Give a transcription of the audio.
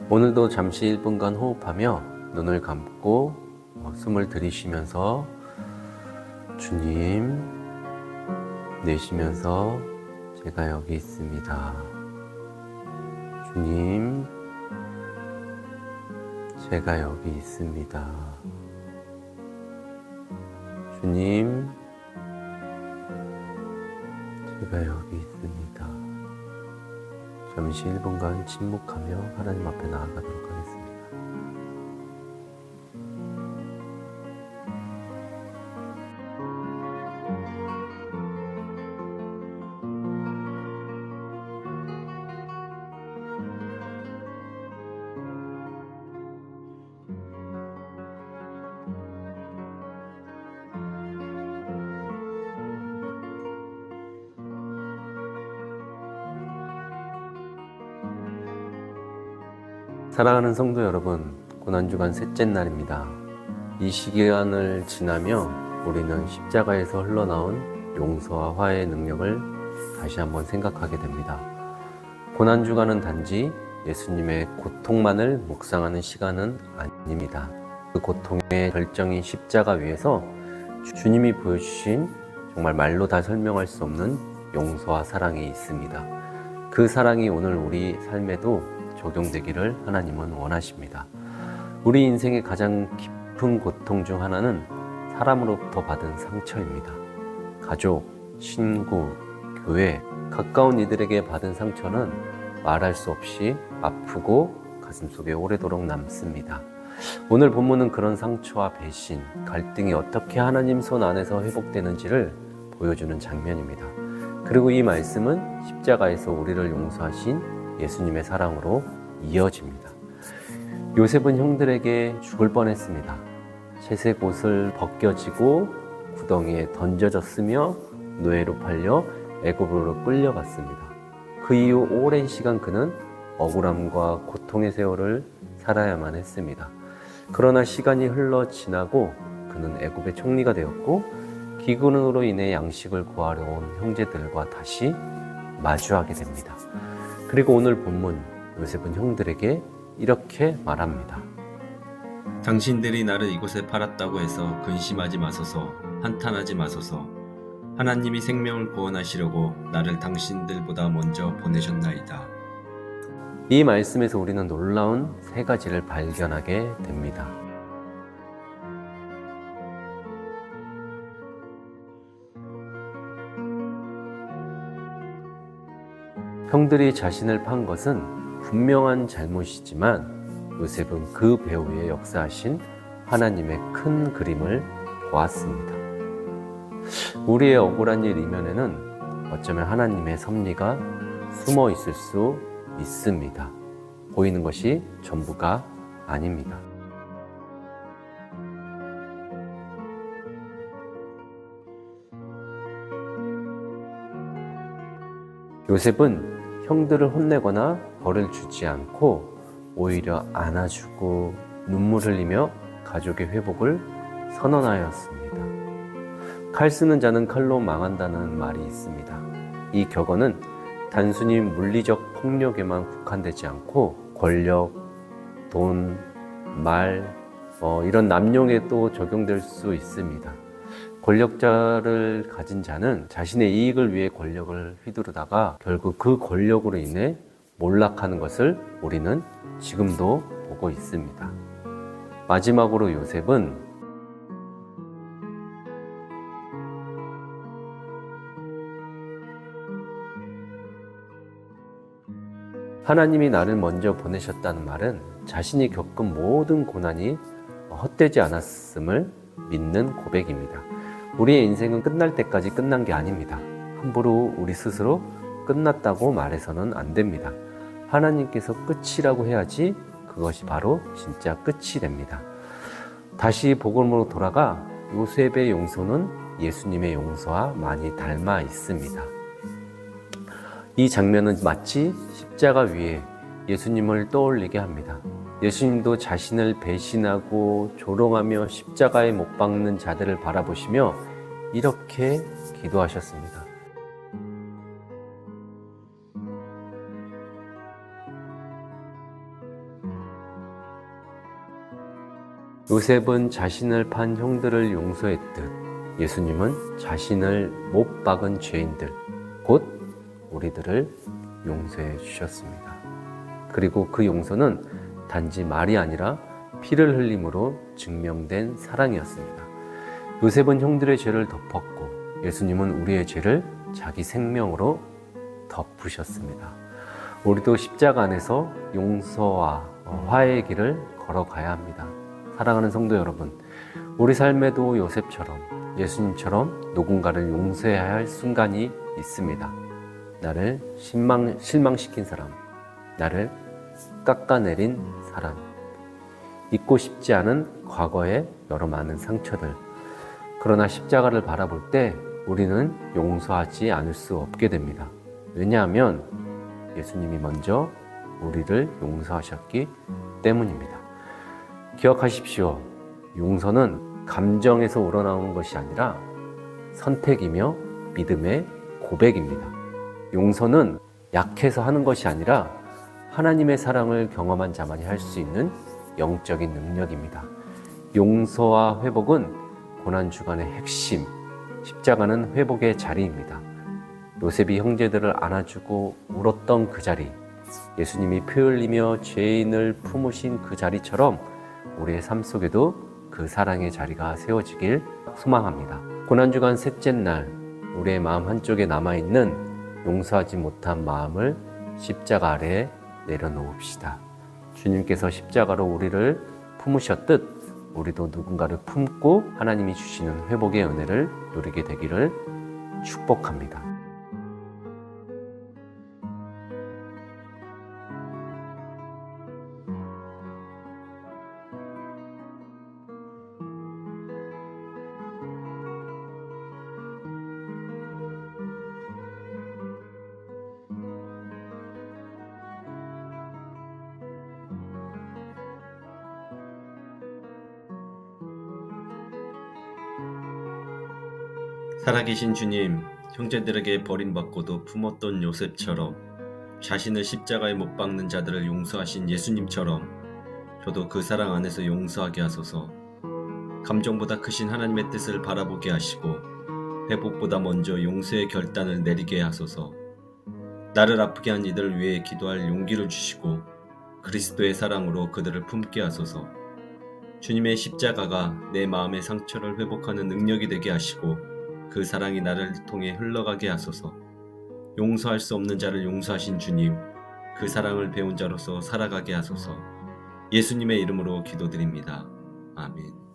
오늘도 잠시 1분간 호흡하며 눈을 감고 숨을 들이쉬면서 주님, 내쉬면서 제가 여기 있습니다. 주님, 제가 여기 있습니다. 주님, 제가 여기 있습니다. 잠시 1분간 침묵하며 하나님 앞에 나아가도록 하겠습니다. 사랑하는 성도 여러분, 고난주간 셋째 날입니다. 이 시간을 지나며 우리는 십자가에서 흘러나온 용서와 화해의 능력을 다시 한번 생각하게 됩니다. 고난주간은 단지 예수님의 고통만을 묵상하는 시간은 아닙니다. 그 고통의 결정인 십자가 위에서 주님이 보여주신 정말 말로 다 설명할 수 없는 용서와 사랑이 있습니다. 그 사랑이 오늘 우리 삶에도 적용되기를 하나님은 원하십니다. 우리 인생의 가장 깊은 고통 중 하나는 사람으로부터 받은 상처입니다. 가족, 친구, 교회, 가까운 이들에게 받은 상처는 말할 수 없이 아프고 가슴속에 오래도록 남습니다. 오늘 본문은 그런 상처와 배신, 갈등이 어떻게 하나님 손 안에서 회복되는지를 보여주는 장면입니다. 그리고 이 말씀은 십자가에서 우리를 용서하신 예수님의 사랑으로 이어집니다. 요셉은 형들에게 죽을 뻔했습니다. 채색 옷을 벗겨지고 구덩이에 던져졌으며 노예로 팔려 애굽으로 끌려갔습니다. 그 이후 오랜 시간 그는 억울함과 고통의 세월을 살아야만 했습니다. 그러나 시간이 흘러 지나고 그는 애굽의 총리가 되었고 기근으로 인해 양식을 구하러 온 형제들과 다시 마주하게 됩니다. 그리고 오늘 본문 요셉은 형들에게 이렇게 말합니다. 당신들이 나를 이곳에 팔았다고 해서 근심하지 마소서, 한탄하지 마소서. 하나님이 생명을 구원하시려고 나를 당신들보다 먼저 보내셨나이다. 이 말씀에서 우리는 놀라운 세 가지를 발견하게 됩니다. 형들이 자신을 판 것은 분명한 잘못이지만 요셉은 그 배후에 역사하신 하나님의 큰 그림을 보았습니다. 우리의 억울한 일 이면에는 어쩌면 하나님의 섭리가 숨어 있을 수 있습니다. 보이는 것이 전부가 아닙니다. 요셉은 형들을 혼내거나 벌을 주지 않고 오히려 안아주고 눈물 흘리며 가족의 회복을 선언하였습니다. 칼 쓰는 자는 칼로 망한다는 말이 있습니다. 이 격언은 단순히 물리적 폭력에만 국한되지 않고 권력, 돈, 말, 이런 남용에 또 적용될 수 있습니다. 권력자를 가진 자는 자신의 이익을 위해 권력을 휘두르다가 결국 그 권력으로 인해 몰락하는 것을 우리는 지금도 보고 있습니다. 마지막으로 요셉은 하나님이 나를 먼저 보내셨다는 말은 자신이 겪은 모든 고난이 헛되지 않았음을 믿는 고백입니다. 우리의 인생은 끝날 때까지 끝난 게 아닙니다. 함부로 우리 스스로 끝났다고 말해서는 안 됩니다. 하나님께서 끝이라고 해야지 그것이 바로 진짜 끝이 됩니다. 다시 복음으로 돌아가 요셉의 용서는 예수님의 용서와 많이 닮아 있습니다. 이 장면은 마치 십자가 위에 예수님을 떠올리게 합니다. 예수님도 자신을 배신하고 조롱하며 십자가에 못 박는 자들을 바라보시며 이렇게 기도하셨습니다. 요셉은 자신을 판 형들을 용서했듯 예수님은 자신을 못 박은 죄인들, 곧 우리들을 용서해 주셨습니다. 그리고 그 용서는 단지 말이 아니라 피를 흘림으로 증명된 사랑이었습니다. 요셉은 형들의 죄를 덮었고 예수님은 우리의 죄를 자기 생명으로 덮으셨습니다. 우리도 십자가 안에서 용서와 화해의 길을 걸어가야 합니다. 사랑하는 성도 여러분, 우리 삶에도 요셉처럼 예수님처럼 누군가를 용서해야 할 순간이 있습니다. 나를 실망시킨 사람, 나를 깎아내린 사람, 잊고 싶지 않은 과거의 여러 많은 상처들. 그러나 십자가를 바라볼 때 우리는 용서하지 않을 수 없게 됩니다. 왜냐하면 예수님이 먼저 우리를 용서하셨기 때문입니다. 기억하십시오. 용서는 감정에서 우러나오는 것이 아니라 선택이며 믿음의 고백입니다. 용서는 약해서 하는 것이 아니라 하나님의 사랑을 경험한 자만이 할 수 있는 영적인 능력입니다. 용서와 회복은 고난주간의 핵심, 십자가는 회복의 자리입니다. 요셉이 형제들을 안아주고 울었던 그 자리, 예수님이 피 흘리며 죄인을 품으신 그 자리처럼 우리의 삶 속에도 그 사랑의 자리가 세워지길 소망합니다. 고난주간 셋째 날, 우리의 마음 한쪽에 남아있는 용서하지 못한 마음을 십자가 아래에 내려놓읍시다. 주님께서 십자가로 우리를 품으셨듯 우리도 누군가를 품고 하나님이 주시는 회복의 은혜를 누리게 되기를 축복합니다. 살아계신 주님, 형제들에게 버림받고도 품었던 요셉처럼 자신을 십자가에 못 박는 자들을 용서하신 예수님처럼 저도 그 사랑 안에서 용서하게 하소서. 감정보다 크신 하나님의 뜻을 바라보게 하시고 회복보다 먼저 용서의 결단을 내리게 하소서. 나를 아프게 한 이들을 위해 기도할 용기를 주시고 그리스도의 사랑으로 그들을 품게 하소서. 주님의 십자가가 내 마음의 상처를 회복하는 능력이 되게 하시고 그 사랑이 나를 통해 흘러가게 하소서. 용서할 수 없는 자를 용서하신 주님, 그 사랑을 배운 자로서 살아가게 하소서. 예수님의 이름으로 기도드립니다. 아멘.